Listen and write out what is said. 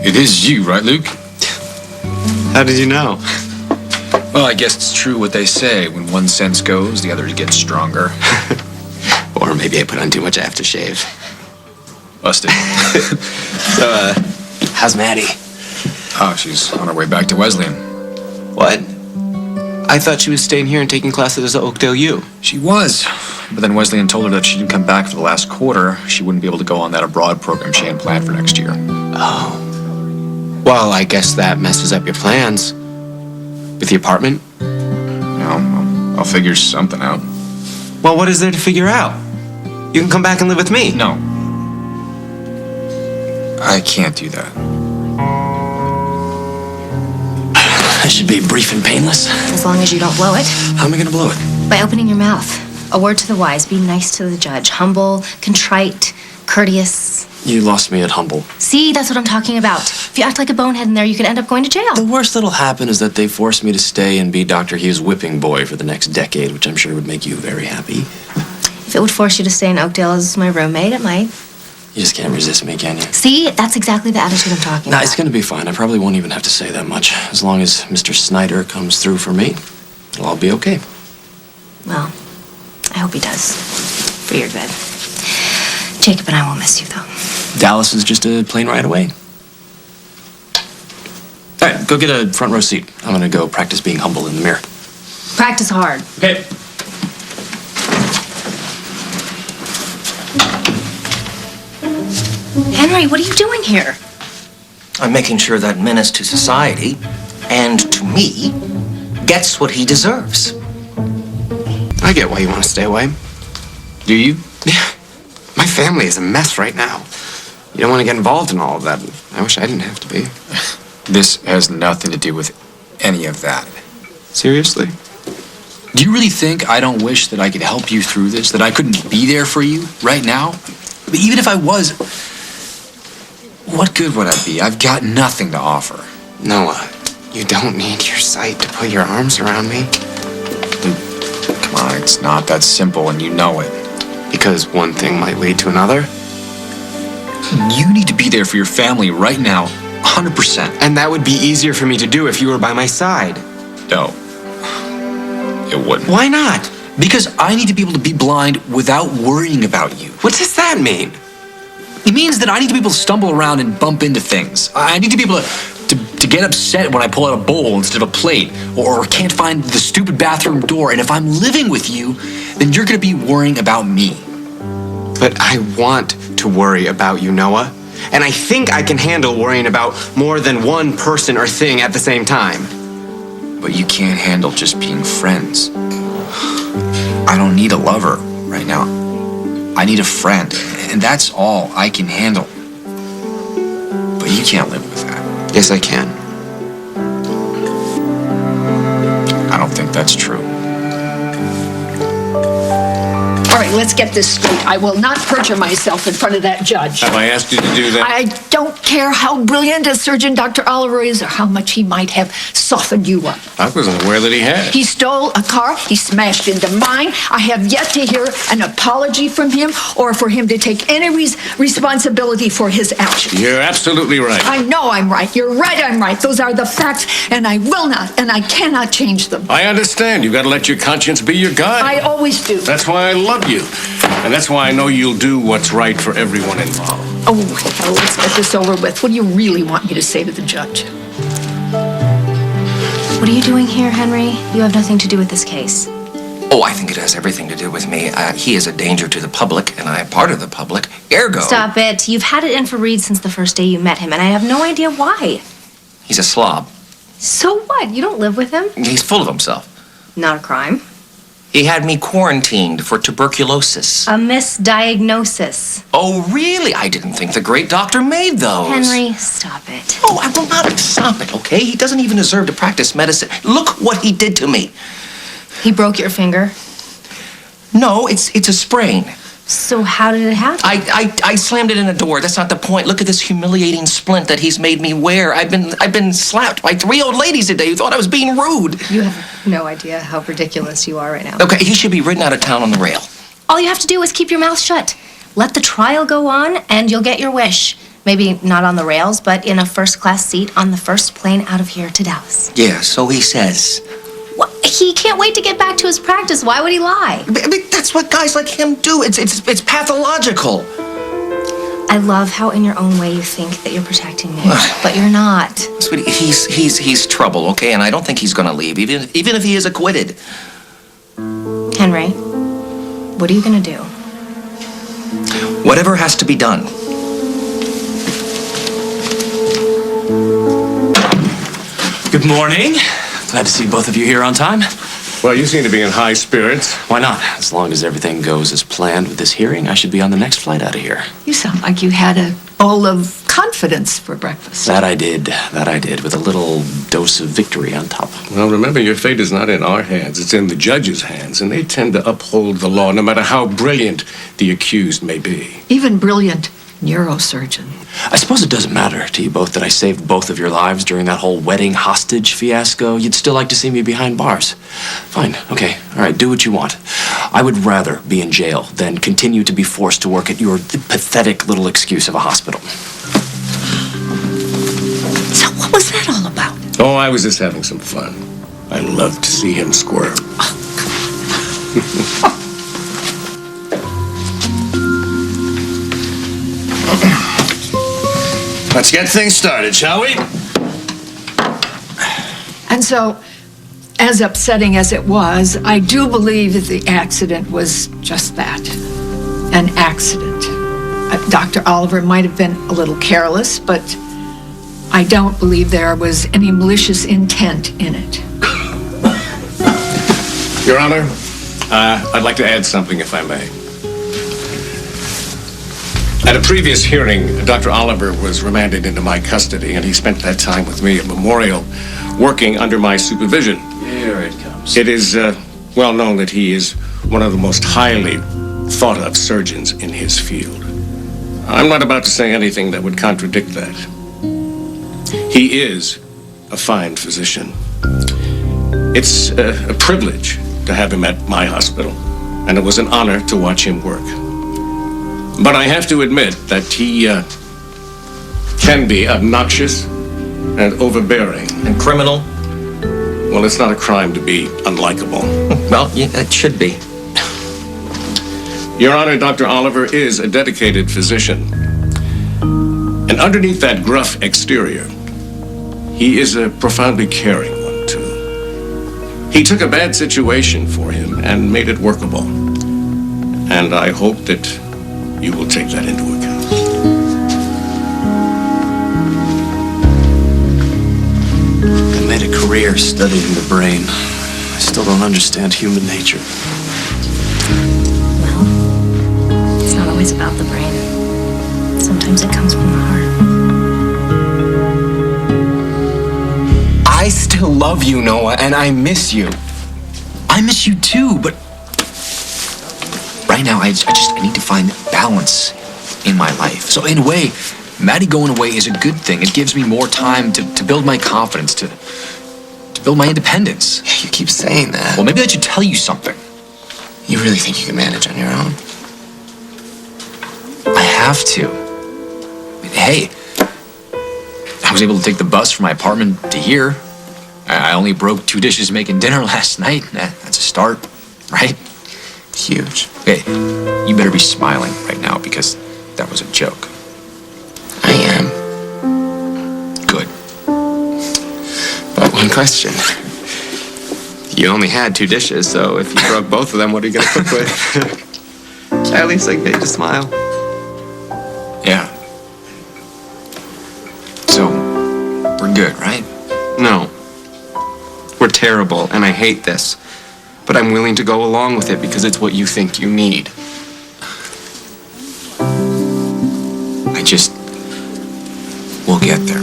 It is you, right, Luke? How did you know? Well, I guess it's true what they say. When one sense goes, the other gets stronger. Or maybe I put on too much aftershave. Busted. So, how's Maddie? Oh, she's on her way back to Wesleyan. What? I thought she was staying here and taking classes at Oakdale U. She was. But then Wesleyan told her that if she didn't come back for the last quarter, she wouldn't be able to go on that abroad program she had planned for next year. Oh. Well, I guess that messes up your plans. With the apartment? No, I'll figure something out. Well, what is there to figure out? You can come back and live with me. No. I can't do that. I should be brief and painless. As long as you don't blow it. How am I gonna blow it? By opening your mouth. A word to the wise. Be nice to the judge. Humble, contrite, courteous. You lost me at humble. See, that's what I'm talking about. If you act like a bonehead in there, you could end up going to jail. The worst that'll happen is that they force me to stay and be Dr. Hughes' whipping boy for the next decade, which I'm sure would make you very happy. If it would force you to stay in Oakdale as my roommate, it might. You just can't resist me, can you? See, that's exactly the attitude I'm talking about. Nah, it's gonna be fine. I probably won't even have to say that much. As long as Mr. Snyder comes through for me, it'll all be okay. Well, I hope he does. For your good. Jacob and I will miss you, though. Dallas is just a plane ride away. All right, go get a front row seat. I'm gonna go practice being humble in the mirror. Practice hard. Okay. Henry, what are you doing here? I'm making sure that menace to society and to me gets what he deserves. I get why you want to stay away. Do you? Yeah. My family is a mess right now. You don't want to get involved in all of that. I wish I didn't have to be. This has nothing to do with any of that. Seriously? Do you really think I don't wish that I could help you through this? That I couldn't be there for you right now? But even if I was, what good would I be? I've got nothing to offer. Noah, you don't need your sight to put your arms around me. Luke, come on, it's not that simple and you know it. Because one thing might lead to another. You need to be there for your family right now, 100%. And that would be easier for me to do if you were by my side. No, it wouldn't. Why not? Because I need to be able to be blind without worrying about you. What does that mean? It means that I need to be able to stumble around and bump into things. I need to be able to get upset when I pull out a bowl instead of a plate, or can't find the stupid bathroom door. And if I'm living with you, then you're going to be worrying about me. But I want to worry about you, Noah. And I think I can handle worrying about more than one person or thing at the same time. But you can't handle just being friends. I don't need a lover right now. I need a friend, and that's all I can handle. But you can't live with that. Yes, I can. I don't think that's true. All right, let's get this straight. I will not perjure myself in front of that judge. Have I asked you to do that? I don't care how brilliant a surgeon Dr. Oliver is or how much he might have softened you up. I wasn't aware that he had. He stole a car. He smashed into mine. I have yet to hear an apology from him or for him to take any responsibility for his actions. You're absolutely right. I know I'm right. You're right, I'm right. Those are the facts, and I will not, and I cannot change them. I understand. You've got to let your conscience be your guide. I always do. That's why I love you. And that's why I know you'll do what's right for everyone involved. Oh, hell, let's get this over with. What do you really want me to say to the judge? What are you doing here, Henry? You have nothing to do with this case. Oh, I think it has everything to do with me. He is a danger to the public, and I am part of the public. Ergo... Stop it. You've had it in for Reed since the first day you met him, and I have no idea why. He's a slob. So what? You don't live with him? He's full of himself. Not a crime. He had me quarantined for tuberculosis. A misdiagnosis. Oh, really? I didn't think the great doctor made those. Henry, stop it. Oh, I will not stop it, okay? He doesn't even deserve to practice medicine. Look what he did to me. He broke your finger? No, it's a sprain. So how did it happen? I slammed it in a door. That's not the point. Look at this humiliating splint that he's made me wear. I've been slapped by 3 old ladies today who thought I was being rude. You have no idea how ridiculous you are right now. Okay, he should be ridden out of town on the rail. All you have to do is keep your mouth shut. Let the trial go on, and you'll get your wish. Maybe not on the rails, but in a first-class seat on the first plane out of here to Dallas. Yeah, so he says. Well, he can't wait to get back to his practice. Why would he lie? But that's what guys like him do. It's pathological. I love how in your own way you think that you're protecting me, but you're not. Sweetie, he's trouble, okay? And I don't think he's gonna leave, even if he is acquitted. Henry, what are you gonna do? Whatever has to be done. Good morning. Glad to see both of you here on time. Well, you seem to be in high spirits. Why not? As long as everything goes as planned with this hearing, I should be on the next flight out of here. You sound like you had a bowl of confidence for breakfast. That I did, with a little dose of victory on top. Well, remember, your fate is not in our hands. It's in the judge's hands, and they tend to uphold the law no matter how brilliant the accused may be. Even brilliant neurosurgeon. I suppose it doesn't matter to you both that I saved both of your lives during that whole wedding hostage fiasco. You'd still like to see me behind bars. Fine, okay, all right, do what you want. I would rather be in jail than continue to be forced to work at your pathetic little excuse of a hospital. So what was that all about? Oh, I was just having some fun. I love to see him squirm. Let's get things started, shall we? And so, as upsetting as it was, I do believe that the accident was just that, an accident. Dr. Oliver might have been a little careless, but I don't believe there was any malicious intent in it. Your Honor, I'd like to add something, if I may. At a previous hearing, Dr. Oliver was remanded into my custody, and he spent that time with me at Memorial, working under my supervision. Here it comes. It is well known that he is one of the most highly thought of surgeons in his field. I'm not about to say anything that would contradict that. He is a fine physician. It's a privilege to have him at my hospital, and it was an honor to watch him work. But I have to admit that he can be obnoxious and overbearing. And criminal? Well, it's not a crime to be unlikable. Well, yeah, it should be. Your Honor, Dr. Oliver is a dedicated physician. And underneath that gruff exterior, he is a profoundly caring one, too. He took a bad situation for him and made it workable. And I hope that you will take that into account. I made a career studying the brain. I still don't understand human nature. Well, it's not always about the brain. Sometimes it comes from the heart. I still love you, Noah, and I miss you. I miss you too, but right now I need to find balance in my life. So in a way, Maddie going away is a good thing. It gives me more time to build my confidence, to build my independence. You keep saying that. Well, maybe that should tell you something. You really think you can manage on your own? I have to. I mean, hey, I was able to take the bus from my apartment to here. I only broke 2 dishes making dinner last night. That's a start, right? Huge. Hey, you better be smiling right now because that was a joke. I am. Good. But one question. You only had 2 dishes, so if you broke both of them, what are you going to cook with? At least I get you to smile. Yeah. So, we're good, right? No. We're terrible, and I hate this. But I'm willing to go along with it because it's what you think you need. We'll get there.